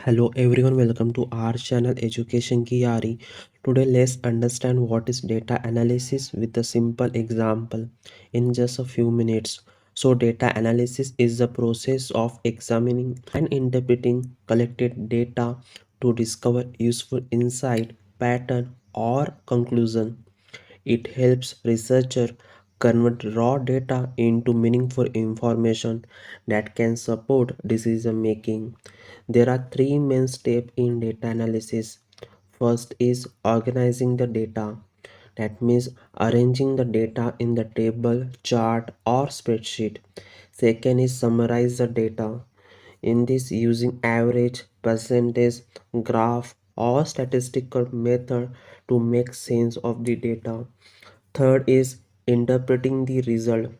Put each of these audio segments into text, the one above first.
Hello everyone, welcome to our channel Education Ki Yaari. Today let's understand what is data analysis with a simple example in just a few minutes. So data analysis is the process of examining and interpreting collected data to discover useful insight, pattern or conclusion. It helps researchers convert raw data into meaningful information that can support decision making. There are three main steps in data analysis. First is organizing the data. That means arranging the data in the table, chart, or spreadsheet. Second is summarize the data. In this, using average, percentage, graph, or statistical method to make sense of the data. Third is interpreting the result.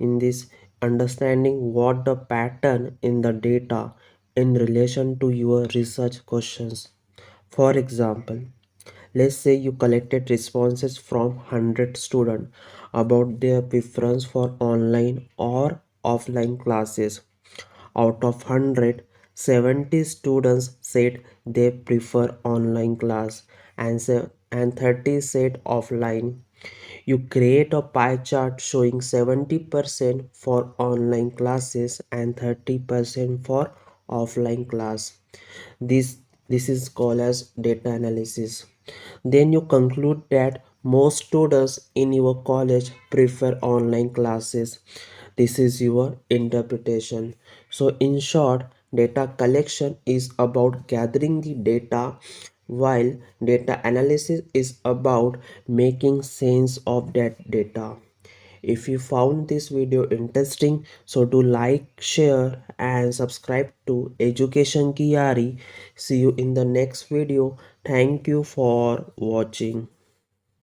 In this, understanding what the pattern in the data in relation to your research questions. For example, let's say you collected responses from 100 students about their preference for online or offline classes. Out of 100, 70 students said they prefer online class and 30 said offline. You create a pie chart showing 70% for online classes and 30% for offline class. This this is called as data analysis. Then you conclude that most students in your college prefer online classes. This is your interpretation. So in short, data collection is about gathering the data, while data analysis is about making sense of that data. If you found this video interesting, so do like, share and subscribe to Education Ki Yaari. See you in the next video. Thank you for watching.